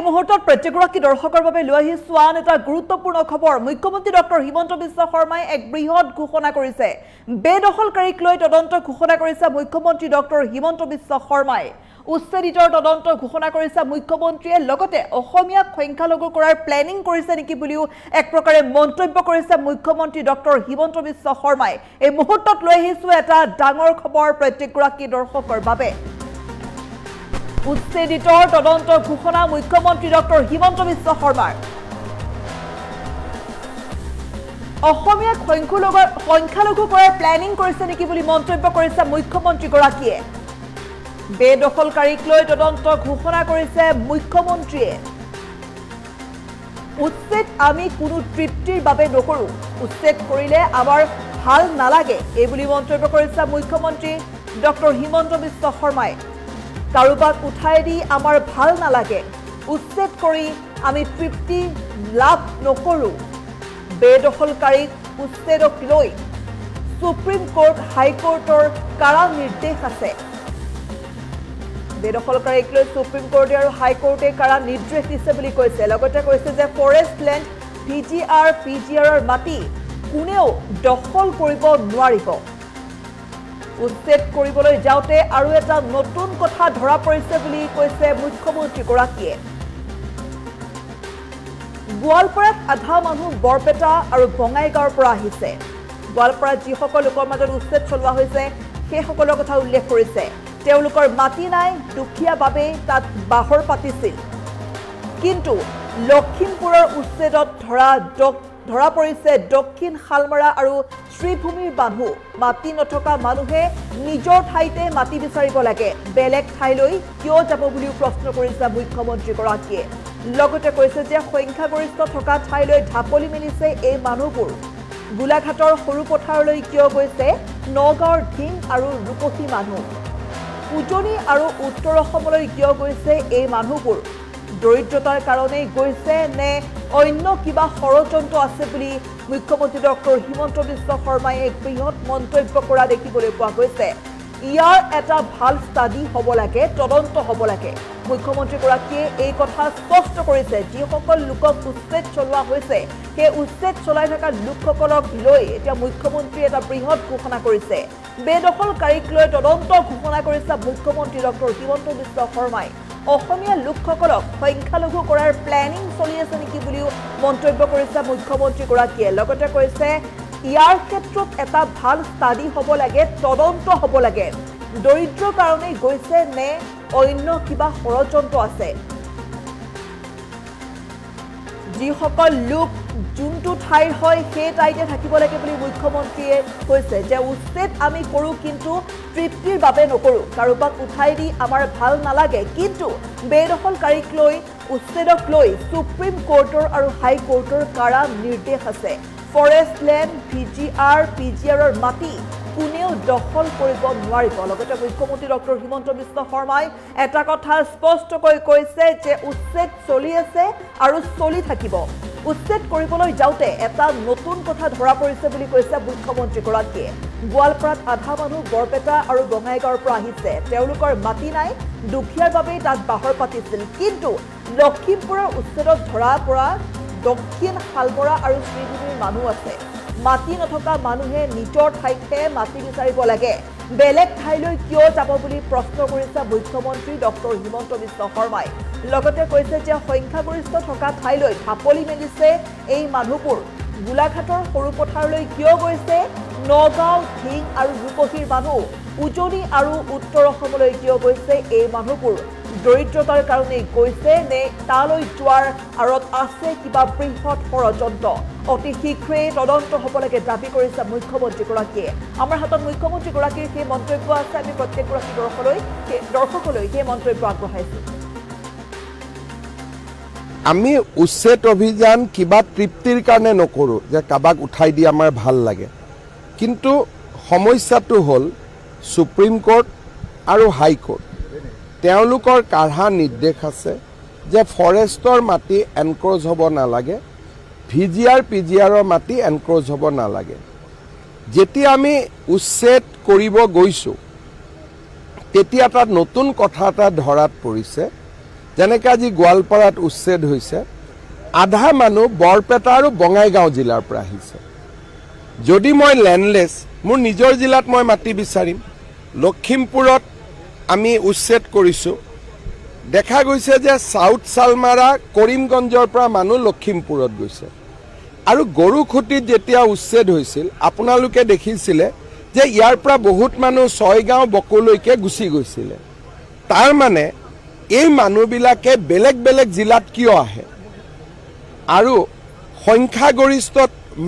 মুহূৰ্তত প্ৰত্যেকগৰাকী দৰ্শকৰ বাবে লৈ আহিছো আন এটা গুৰুত্বপূৰ্ণ খবৰ। মুখ্যমন্ত্ৰী ডক্টৰ হিমন্ত বিশ্ব শৰ্মাই এক বৃহৎ ঘোষণা কৰিছে। বেদখলকাৰীক লৈ তদন্ত ঘোষণা কৰিছে মুখ্যমন্ত্ৰী ডক্টৰ হিমন্ত বিশ্ব শৰ্মাই। উচ্ছেদিতৰ তদন্ত ঘোষণা কৰিছে মুখ্যমন্ত্ৰীয়ে। লগতে অসমীয়াক সংখ্যালঘু কৰাৰ প্লেনিং কৰিছে নেকি বুলিও এক প্ৰকাৰে মন্তব্য কৰিছে মুখ্যমন্ত্ৰী ডক্টৰ হিমন্ত বিশ্ব শৰ্মাই। এই মুহূৰ্তত লৈ আহিছো এটা ডাঙৰ খবৰ প্ৰত্যেকগৰাকী দৰ্শকৰ বাবে। উচ্ছেদিতৰ তদন্ত ঘোষণা মুখ্যমন্ত্ৰী ডক্টৰ হিমন্ত বিশ্ব শৰ্মাৰ। অসমীয়াক সংখ্যালঘু কৰাৰ প্লেনিং কৰিছে নেকি বুলি মন্তব্য কৰিছে মুখ্যমন্ত্ৰীগৰাকীয়ে। বেদখলকাৰীক লৈ তদন্ত ঘোষণা কৰিছে মুখ্যমন্ত্ৰীয়ে। উচ্ছেদ আমি কোনো তৃপ্তিৰ বাবে নকৰোঁ, উচ্ছেদ কৰিলে আমাৰ ভাল নালাগে, এই বুলি মন্তব্য কৰিছে মুখ্যমন্ত্ৰী ডক্টৰ হিমন্ত বিশ্ব শৰ্মাই। কাৰোবাক উঠাই দি আমাৰ ভাল নালাগে, উচ্ছেদ কৰি আমি তৃপ্তি লাভ নকৰোঁ। বেদখলকাৰীক উচ্ছেদক লৈ সুপ্ৰিম কোৰ্ট হাইকোৰ্টৰ কাৰা নিৰ্দেশ আছে। বেদখলকাৰীক লৈ সুপ্ৰিম কোৰ্টে আৰু হাইকোৰ্টে কাৰা নিৰ্দেশ দিছে বুলি কৈছে। লগতে কৈছে যে ফৰেষ্ট লেণ্ড PGRৰ মাটি কোনেও দখল কৰিব নোৱাৰিব। উচ্ছেদ কৰিবলৈ যাওঁতে আৰু এটা নতুন কথা ধৰা পৰিছে বুলি কৈছে মুখ্যমন্ত্ৰীগৰাকীয়ে। গোৱালপাৰাত আধা মানুহ বৰপেটা আৰু বঙাইগাঁৱৰ পৰা আহিছে। গোৱালপাৰাত যিসকল লোকৰ মাজত উচ্ছেদ চলোৱা হৈছে সেইসকলৰ কথা উল্লেখ কৰিছে। তেওঁলোকৰ মাটি নাই, দুখীয়া বাবে তাত বাহৰ পাতিছিল। কিন্তু লখিমপুৰৰ উচ্ছেদত ধৰা পৰিছে দক্ষিণ শালমৰা আৰু শ্ৰীভূমিৰ মানুহ। মাটি নথকা মানুহে নিজৰ ঠাইতে মাটি বিচাৰিব লাগে, বেলেগ ঠাইলৈ কিয় যাব বুলিও প্ৰশ্ন কৰিছে মুখ্যমন্ত্ৰীগৰাকীয়ে। লগতে কৈছে যে সংখ্যাগৰিষ্ঠ থকা ঠাইলৈ ঢাপলি মেলিছে এই মানুহবোৰ। গোলাঘাটৰ সৰু পথাৰলৈ কিয় গৈছে নগাঁৱৰ ঢিং আৰু ৰূপসী মানুহ। উজনি আৰু উত্তৰ অসমলৈ কিয় গৈছে এই মানুহবোৰ। দৰিদ্ৰতাৰ কাৰণেই গৈছে নে অন্য কিবা ষড়যন্ত্ৰ আছে বুলি মুখ্যমন্ত্ৰী ডক্টৰ হিমন্ত বিশ্ব শৰ্মাই এক বৃহৎ মন্তব্য কৰা দেখিবলৈ পোৱা গৈছে। ইয়াৰ এটা ভাল ষ্টাডি হ'ব লাগে, তদন্ত হ'ব লাগে। মুখ্যমন্ত্ৰীগৰাকীয়ে এই কথা স্পষ্ট কৰিছে। যিসকল লোকক উচ্ছেদ চলোৱা হৈছে সেই উচ্ছেদ চলাই থকা লোকসকলক লৈ এতিয়া মুখ্যমন্ত্ৰীয়ে এটা বৃহৎ ঘোষণা কৰিছে। বেদখলকাৰীক লৈ তদন্ত ঘোষণা কৰিছে মুখ্যমন্ত্ৰী ডক্টৰ হিমন্ত বিশ্ব শৰ্মাই। অসমীয়া লোকসকলক সংখ্যালঘু কৰাৰ প্লেনিং চলি আছে নেকি বুলিও মন্তব্য কৰিছে মুখ্যমন্ত্ৰীগৰাকীয়ে। লগতে কৈছে ইয়াৰ ক্ষেত্ৰত এটা ভাল ষ্টাডি হ'ব লাগে, তদন্ত হ'ব লাগে। দৰিদ্ৰৰ কাৰণেই গৈছে নে অন্য কিবা ষড়যন্ত্ৰ আছে। যিসকল লোক যোনটো ঠাইৰ হয় সেই ঠাইতে থাকিব লাগে বুলি মুখ্যমন্ত্ৰীয়ে কৈছে যে উচ্ছেদ আমি কৰোঁ কিন্তু তৃপ্তিৰ বাবে নকৰোঁ। কাৰোবাক উঠাই দি আমাৰ ভাল নালাগে, কিন্তু বেদখলকাৰীক লৈ উচ্ছেদক লৈ সুপ্ৰিম কোৰ্টৰ আৰু হাইকোৰ্টৰ কাৰা নিৰ্দেশ আছে। ফৰেষ্ট লেণ্ড PGRৰ মাটি কোনেও দখল কৰিব নোৱাৰিব। লগতে মুখ্যমন্ত্ৰী ডক্টৰ হিমন্ত বিশ্ব শৰ্মাই এটা কথা স্পষ্টকৈ কৈছে যে উচ্ছেদ চলি আছে আৰু চলি থাকিব। উচ্ছেদ কৰিবলৈ যাওঁতে এটা নতুন কথা ধৰা পৰিছে বুলি কৈছে মুখ্যমন্ত্ৰীগৰাকীয়ে। গোৱালপাৰাত আধা মানুহ বৰপেটা আৰু বঙাইগাঁৱৰ পৰা আহিছে। তেওঁলোকৰ মাটি নাই, দুখীয়াৰ বাবেই তাত বাহৰ পাতিছিল। কিন্তু লখিমপুৰৰ উচ্ছেদত ধৰা পৰা দক্ষিণ শালমৰা আৰু শ্ৰীভূমিৰ মানুহ আছে। মাটি নথকা মানুহে নিজৰ ঠাইতে মাটি বিচাৰিব লাগে, বেলেগ ঠাইলৈ কিয় যাব বুলি প্ৰশ্ন কৰিছে মুখ্যমন্ত্ৰী ডক্টৰ হিমন্ত বিশ্ব শৰ্মাই। লগতে কৈছে যে সংখ্যাগৰিষ্ঠ থকা ঠাইলৈ ঢাপলি মেলিছে এই মানুহবোৰ। গোলাঘাটৰ সৰু পথাৰলৈ কিয় গৈছে নগাঁও ঢিং আৰু ৰূপসীৰ মানুহ। উজনি আৰু উত্তৰ অসমলৈ কিয় গৈছে এই মানুহবোৰ। দৰিদ্ৰতাৰ কাৰণেই গৈছে নে তালৈ যোৱাৰ আঁৰত আছে কিবা বৃহৎ ষড়যন্ত্ৰ। অতি শীঘ্ৰেই তদন্ত হ'ব লাগে দাবী কৰিছে মুখ্যমন্ত্ৰীগৰাকীয়ে। আমাৰ হাতত মুখ্যমন্ত্ৰীগৰাকীৰ সেই মন্তব্য আছে। আমি প্ৰত্যেকগৰাকী দৰ্শকলৈ সেই মন্তব্য আগবঢ়াইছোঁ। আমি উচ্ছেদ অভিযান কিবা তৃপ্তিৰ কাৰণে নকৰোঁ যে কাৰোবাক উঠাই দি আমাৰ ভাল লাগে, কিন্তু সমস্যাটো হ'ল সুপ্ৰিম কোৰ্ট আৰু হাইকোৰ্ট তেওঁলোকৰ কাঢ়া নিৰ্দেশ আছে যে ফৰেষ্টৰ মাটি এনক্ৰ'চ হ'ব নালাগে, PGRৰ মাটি এনক্ৰ'চ হ'ব নালাগে। যেতিয়া আমি উচ্ছেদ কৰিব গৈছোঁ তেতিয়া এটা নতুন কথা এটা ধৰাত পৰিছে যেনেকৈ আজি গোৱালপাৰাত উচ্ছেদ হৈছে, আধা মানুহ বৰপেটা আৰু বঙাইগাঁও জিলাৰ পৰা আহিছে। যদি মই লেণ্ডলেছ, মোৰ নিজৰ জিলাত মই মাটি বিচাৰিম। লখিমপুৰত আমি উচ্ছেদ কৰিছোঁ। দেখা গৈছে যে চাউথ চালমাৰা কৰিমগঞ্জৰ পৰা মানুহ লখিমপুৰত গৈছে। আৰু গৰুখুটিত যেতিয়া উচ্ছেদ হৈছিল, আপোনালোকে দেখিছিলে যে ইয়াৰ পৰা বহুত মানুহ ছয়গাঁও বকোলৈকে গুচি গৈছিলে। তাৰ মানে এই মানুহবিলাকে বেলেগ বেলেগ জিলাত কিয় আহে? আৰু সংখ্যাগৰিষ্ঠ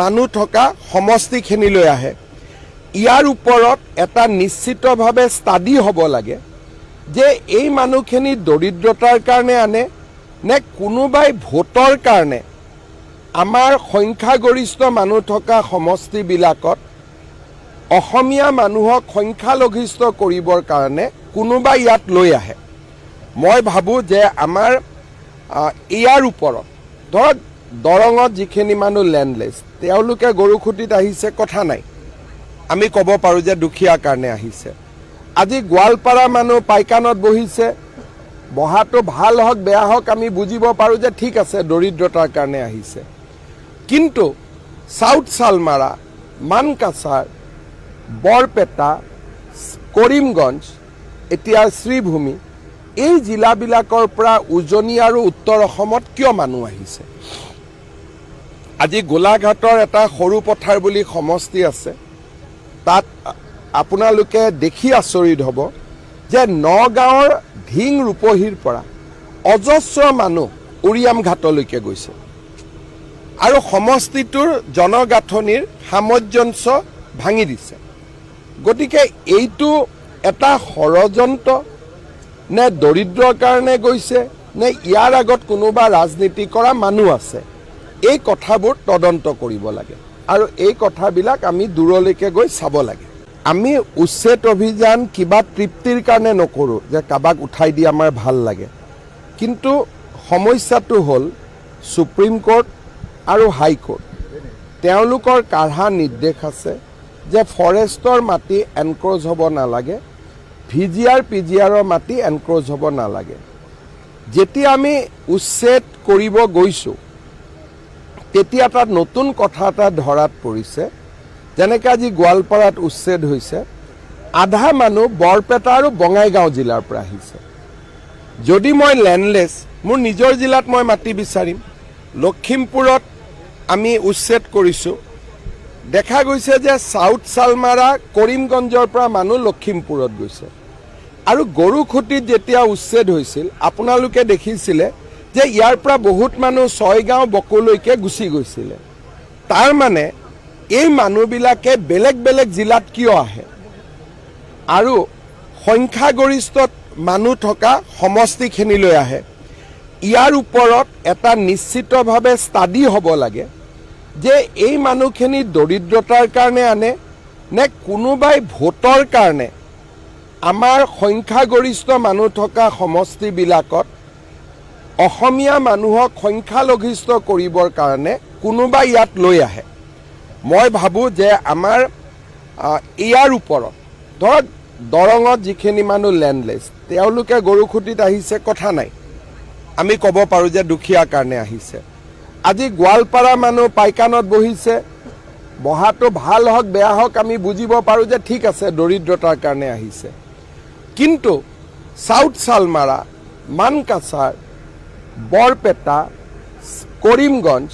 মানুহ থকা সমষ্টিখিনিলৈ আহে। ইয়াৰ ওপৰত এটা নিশ্চিতভাৱে ষ্টাডি হ'ব লাগে যে এই মানুহখিনি দৰিদ্ৰতাৰ কাৰণে আনে নে কোনোবাই ভোটৰ কাৰণে আমাৰ সংখ্যাগৰিষ্ঠ মানুহ থকা সমষ্টিবিলাকত অসমীয়া মানুহক সংখ্যালঘিষ্ঠ কৰিবৰ কাৰণে কোনোবাই ইয়াত লৈ আহে। মই ভাবোঁ যে আমাৰ ইয়াৰ ওপৰত ধৰক দৰঙত যিখিনি মানুহ লেণ্ডলেছ, তেওঁলোকে গৰুখুটিত আহিছে, কথা নাই, আমি ক'ব পাৰোঁ যে দুখীয়াৰ কাৰণে আহিছে। আজি গোৱালপাৰা মানুহ পাইকানত বহিছে, বহাটো ভাল হওক বেয়া হওক আমি বুজিব পাৰোঁ যে ঠিক আছে দৰিদ্ৰতাৰ কাৰণে আহিছে। কিন্তু চাউথ চালমাৰা, মানকাছাৰ, বৰপেটা, কৰিমগঞ্জ, এতিয়া শ্ৰীভূমি, এই জিলাবিলাকৰ পৰা উজনি আৰু উত্তৰ অসমত কিয় মানুহ আহিছে? আজি গোলাঘাটৰ এটা সৰু পথাৰ বুলি সমষ্টি আছে, তাত আপোনালোকে দেখি আচৰিত হ'ব যে নগাঁৱৰ ঢিং ৰূপহীৰ পৰা অজস্ৰ মানুহ উৰিয়াম ঘাটলৈকে গৈছে। আৰু সমষ্টিটোৰ জনগাঁথনিৰ সামঞ্জস্য ভাঙি দিছে। গতিকে এইটো এটা ষড়যন্ত্ৰ নে দৰিদ্ৰৰ কাৰণে গৈছে নে ইয়াৰ আগত কোনোবা ৰাজনীতি কৰা মানুহ আছে? এই কথাবোৰ তদন্ত কৰিব লাগে আৰু এই কথাবিলাক আমি দূৰলৈকে গৈ চাব লাগে। আমি উচ্ছেদ অভিযান কিবা তৃপ্তিৰ কাৰণে নকৰোঁ যে কাবাক উঠাই দি আমাৰ ভাল লাগে। কিন্তু সমস্যাটো হ'ল সুপ্ৰিম কোৰ্ট আৰু হাইকোৰ্ট, তেওঁলোকৰ কাঢ়া নিৰ্দেশ আছে যে ফৰেষ্টৰ মাটি এনক্ৰ'চ হ'ব নালাগে, VGR PGRৰ মাটি এনক্ৰ'চ হ'ব নালাগে। যেতিয়া আমি উচ্ছেদ কৰিব গৈছোঁ তেতিয়া তাত নতুন কথা এটা ধৰাত পৰিছে। যেনেকৈ আজি গোৱালপাৰাত উচ্ছেদ হৈছে, আধা মানুহ বৰপেটা আৰু বঙাইগাঁও জিলাৰ পৰা আহিছে। যদি মই লেণ্ডলেছ, মোৰ নিজৰ জিলাত মই মাটি বিচাৰিম। লখিমপুৰত আমি উচ্ছেদ কৰিছোঁ। দেখা গৈছে যে চাউথ চালমাৰা কৰিমগঞ্জৰ পৰা মানুহ লখিমপুৰত গৈছে। আৰু গৰুখুটিত যেতিয়া উচ্ছেদ হৈছিল, আপোনালোকে দেখিছিলে যে ইয়াৰ পৰা বহুত মানুহ ছয়গাঁও বকোলৈকে গুচি গৈছিলে। তাৰ মানে এই মানুহবিলাকে বেলেগ বেলেগ জিলাত কিয় আহে? আৰু সংখ্যাগৰিষ্ঠ মানুহ থকা সমষ্টিখিনিলৈ আহে। ইয়াৰ ওপৰত এটা নিশ্চিতভাৱে ষ্টাডি হ'ব লাগে যে এই মানুহখিনি দৰিদ্ৰতাৰ কাৰণে আনে নে কোনোবাই ভোটৰ কাৰণে আমাৰ সংখ্যাগৰিষ্ঠ মানুহ থকা সমষ্টিবিলাকত অসমীয়া মানুহক সংখ্যালঘিষ্ঠ কৰিবৰ কাৰণে কোনোবাই ইয়াত লৈ আহে। মই ভাবোঁ যে আমাৰ ইয়াৰ ওপৰত ধৰক দৰঙত যিখিনি মানুহ লেণ্ডলেছ, তেওঁলোকে গৰুখুটিত আহিছে, কথা নাই, আমি ক'ব পাৰোঁ যে দুখীয়াৰ কাৰণে আহিছে। আজি গোৱালপাৰা মানুহ পাইকানত বহিছে, বহাটো ভাল হওক বেয়া হওক আমি বুজিব পাৰোঁ যে ঠিক আছে দৰিদ্ৰতাৰ কাৰণে আহিছে। কিন্তু চাউথ চালমাৰা, মানকাছাৰ, বৰপেটা, কৰিমগঞ্জ,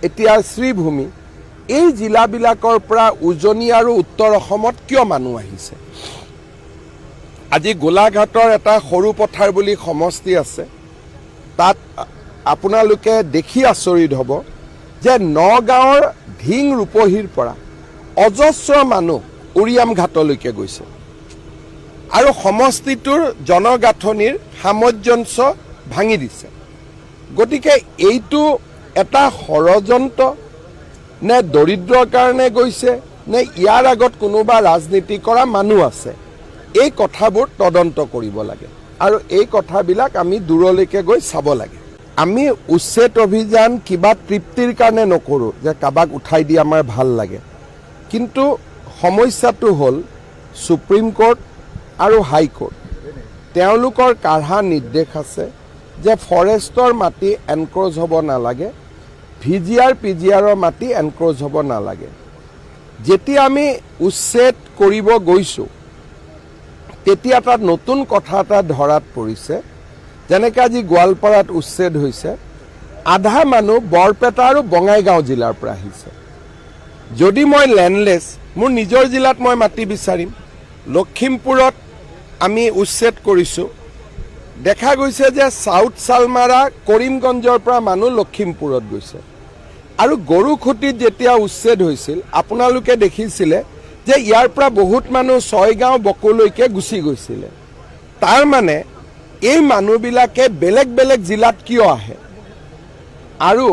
এতিয়া শ্ৰীভূমি, এই জিলাবিলাকৰ পৰা উজনি আৰু উত্তৰ অসমত কিয় মানুহ আহিছে? আজি গোলাঘাটৰ এটা সৰু পথাৰ বুলি সমষ্টি আছে, তাত আপোনালোকে দেখি আচৰিত হ'ব যে নগাঁৱৰ ঢিং ৰূপহীৰ পৰা অজস্ৰ মানুহ উৰিয়াম ঘাটলৈকে গৈছে। আৰু সমষ্টিটোৰ জনগাঁথনিৰ সামঞ্জস্য ভাঙি দিছে। গতিকে এইটো এটা ষড়যন্ত্ৰ নে দৰিদ্ৰৰ কাৰণে গৈছে নে ইয়াৰ আগত কোনোবা ৰাজনীতি কৰা মানুহ আছে? এই কথাবোৰ তদন্ত কৰিব লাগে আৰু এই কথাবিলাক আমি দূৰলৈকে গৈ চাব লাগে। আমি উচ্ছেদ অভিযান কিবা তৃপ্তিৰ কাৰণে নকৰোঁ যে কাবাক উঠাই দি আমাৰ ভাল লাগে। কিন্তু সমস্যাটো হ'ল সুপ্ৰিম কোৰ্ট আৰু হাইকোৰ্ট, তেওঁলোকৰ কাঢ়া নিৰ্দেশ আছে যে ফৰেষ্টৰ মাটি এনক্ৰ'চ হ'ব নালাগে, VGR PGRৰ মাটি এনক্ৰ'চ হ'ব নালাগে। যেতিয়া আমি উচ্ছেদ কৰিব গৈছোঁ তেতিয়া তাত নতুন কথা এটা ধৰাত পৰিছে। যেনেকৈ আজি গোৱালপাৰাত উচ্ছেদ হৈছে, আধা মানুহ বৰপেটা আৰু বঙাইগাঁও জিলাৰ পৰা আহিছে। যদি মই লেণ্ডলেছ, মোৰ নিজৰ জিলাত মই মাটি বিচাৰিম। লখিমপুৰত আমি উচ্ছেদ কৰিছোঁ, দেখা গৈছে যে চাউথ চালমাৰা কৰিমগঞ্জৰ পৰা মানুহ লখিমপুৰত গৈছে। আৰু গৰুখুটিত যেতিয়া উচ্ছেদ হৈছিল আপোনালোকে দেখিছিলে যে ইয়াৰ পৰা বহুত মানুহ ছয়গাঁও বকোলৈকে গুচি গৈছিলে। তাৰ মানে এই মানুহবিলাকে বেলেগ বেলেগ জিলাত কিয় আহে? আৰু